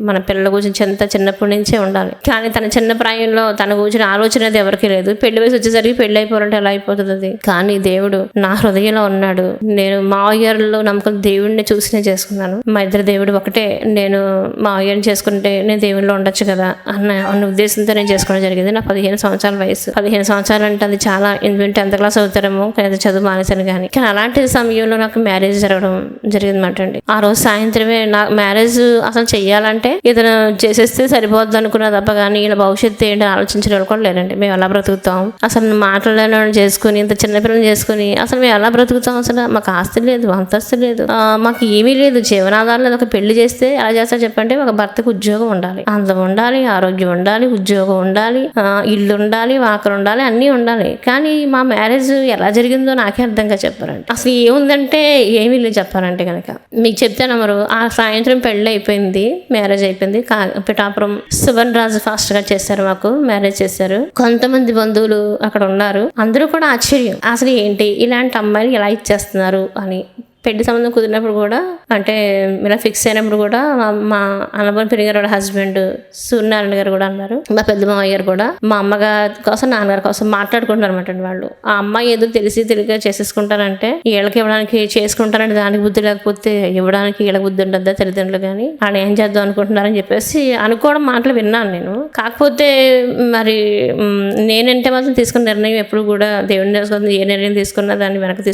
మన పిల్లల గురించి ఎంత చిన్నప్పటి నుంచే ఉండాలి. కానీ తన చిన్న ప్రాయంలో తన గురించి ఆలోచన అది ఎవరికి లేదు. పెళ్లి వయసు వచ్చేసరికి పెళ్లి అయిపోవాలంటే ఎలా అయిపోతుంది అది. కానీ దేవుడు నా హృదయంలో ఉన్నాడు. నేను మావయ్యలో నమ్మకం దేవుడిని చూసినే చేసుకున్నాను. మా ఇద్దరు దేవుడు ఒకటే. నేను మావయ్యని చేసుకుంటే నేను దేవుడిలో ఉండొచ్చు కదా అన్న ఉద్దేశంతో నేను చేసుకోవడం జరిగింది. నా 15 సంవత్సరాల వయసు. 15 సంవత్సరాలు అంటే అది చాలా 10th క్లాస్ అవుతారేమో, చదువు మానేశాను. కానీ అలాంటి సమయంలో నాకు మ్యారేజ్ జరగడం జరిగిందన్నమాట అండి. ఆ రోజు సాయంత్రమే నా మ్యారేజ్ అసలు చెయ్యాలంటే ఇతను చేసేస్తే సరిపోద్ది అనుకున్నా తప్ప కానీ ఇలా భవిష్యత్తు ఏంటి ఆలోచించిన వాళ్ళు కూడా లేరండి. మేము ఎలా బ్రతుకుతాం అసలు, మాట్లాడలేని చేసుకుని ఇంత చిన్నపిల్లలు చేసుకుని అసలు మేము ఎలా బ్రతుకుతాం? అసలు మాకు ఆస్తి లేదు, అంతస్తు లేదు, మాకు ఏమీ లేదు, జీవనాధారం లేదు. ఒక పెళ్లి చేస్తే ఎలా చేస్తారు చెప్పంటే, ఒక భర్తకు ఉద్యోగం ఉండాలి, అందం ఉండాలి, ఆరోగ్యం ఉండాలి, ఉద్యోగం ఉండాలి, ఇల్లు ఉండాలి, వాకలు ఉండాలి, అన్నీ ఉండాలి. కానీ మా మ్యారేజ్ ఎలా జరిగిందో నాకే అర్థంగా చెప్పారండి. అసలు ఏముందంటే ఏమీ లేదు చెప్పారంటే కనుక. మీకు చెప్తాను మరి. ఆ సాయంత్రం పెళ్లి అయిపోయింది, మ్యారేజ్ అయిపోయింది. పిఠాపురం సువర్ణ రాజు ఫాస్ట్ గా చేశారు, మాకు మ్యారేజ్ చేశారు. కొంతమంది బంధువులు అక్కడ ఉన్నారు. అందరూ కూడా ఆశ్చర్యం, అసలు ఏంటి ఇలాంటి అమ్మాయిలు ఎలా ఇచ్చేస్తున్నారు అని. పెళ్లి సంబంధం కుదిరినప్పుడు కూడా, అంటే ఇలా ఫిక్స్ అయినప్పుడు కూడా మా అన్నపూర్ణ పెరిగారు హస్బెండ్ సూర్యనారాయణ గారు కూడా అన్నారు, మా పెద్ద మామయ్య గారు కూడా మా అమ్మగారి కోసం నాన్నగారి కోసం మాట్లాడుకుంటారు అనమాట. వాళ్ళు ఆ అమ్మాయి ఏదో తెలియక చేసేసుకుంటారంటే వీళ్ళకి ఇవ్వడానికి చేసుకుంటారంటే దానికి బుద్ధి లేకపోతే ఇవ్వడానికి వీళ్ళకి బుద్ధి ఉండద్దా తల్లిదండ్రులు కానీ, వాళ్ళు ఏం చేద్దాం అనుకుంటున్నారని చెప్పేసి అనుకోవడం మాటలు విన్నాను నేను. కాకపోతే మరి నేనంటే మాత్రం తీసుకున్న నిర్ణయం ఎప్పుడు కూడా దేవుడిని చేసుకుంది. ఏ నిర్ణయం తీసుకున్నా దాన్ని వెనక్కి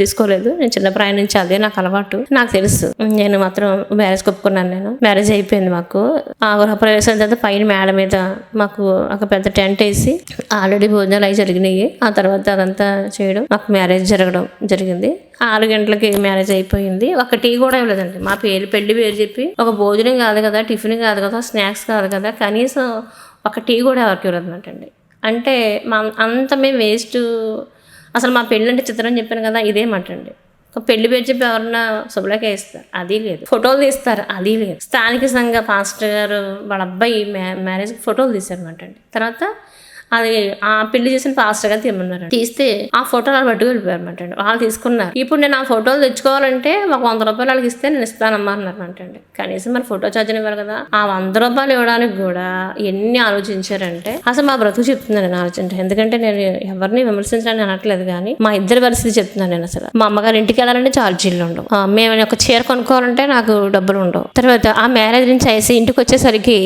తీసుకోలేదు. నేను చిన్న ప్రాయం నుంచి అదే నాకు అలవాటు, నాకు తెలుసు. నేను మాత్రం మ్యారేజ్ ఒప్పుకున్నాను. నేను మ్యారేజ్ అయిపోయింది. మాకు ఆ గృహప్రవేశం తర్వాత పైన మేడ మీద మాకు ఒక పెద్ద టెంట్ వేసి ఆల్రెడీ భోజనాలు అవి జరిగినాయి. ఆ తర్వాత అదంతా చేయడం, మాకు మ్యారేజ్ జరగడం జరిగింది. 6 గంటలకి మ్యారేజ్ అయిపోయింది. ఒక టీ కూడా ఇవ్వలేదండి. మా పెళ్లి పేరు చెప్పి ఒక భోజనం కాదు కదా, టిఫిన్ కాదు కదా, స్నాక్స్ కాదు కదా, కనీసం ఒక టీ కూడా ఎవరికి ఇవ్వలేదన్నమాట. అంటే అంత మేము వేస్ట్. అసలు మా పెళ్ళి అంటే చిత్రం చెప్పాను కదా, ఇదేమంటండి. పెళ్లి పేరు చెప్పి ఎవరన్నా శుభ్రక ఇస్తారు, అది లేదు. ఫోటోలు తీస్తారు, అది లేదు. స్థానిక సంఘ పాస్టర్ గారు వాళ్ళ అబ్బాయి మ్యారేజ్ ఫోటోలు తీశారన్నమాట అండి. తర్వాత అది ఆ పెళ్లి చేసిన పాస్టర్ గారు తీయమన్నారు. తీస్తే ఆ ఫోటోలు వాళ్ళు పట్టుకు వెళ్ళిపోయారు అనమాట అండి. వాళ్ళు తీసుకున్నారు. ఇప్పుడు నేను ఆ ఫోటోలు తెచ్చుకోవాలంటే ఒక 100 రూపాయలు వాళ్ళకి ఇస్తే నేను ఇస్తానమ్మా అన్నారన్నమాట అండి. కనీసం మరి ఫోటో ఛార్జీని ఇవ్వాలి కదా. ఆ 100 రూపాయలు ఇవ్వడానికి కూడా ఎన్ని ఆలోచించారంటే, అసలు మా బ్రతుకు చెప్తున్నాను నేను ఆలోచించాను. ఎందుకంటే నేను ఎవరిని విమర్శించడానికి అనట్లేదు కానీ మా ఇద్దరి పరిస్థితి చెప్తున్నాను నేను. అసలు మా అమ్మగారు ఇంటికి వెళ్ళాలంటే ఛార్జీలు ఉండవు, మేము ఒక చీర కొనుక్కోవాలంటే నాకు డబ్బులు ఉండవు. తర్వాత ఆ మ్యారేజ్ నుంచి చేసి ఇంటికి వచ్చేసరికి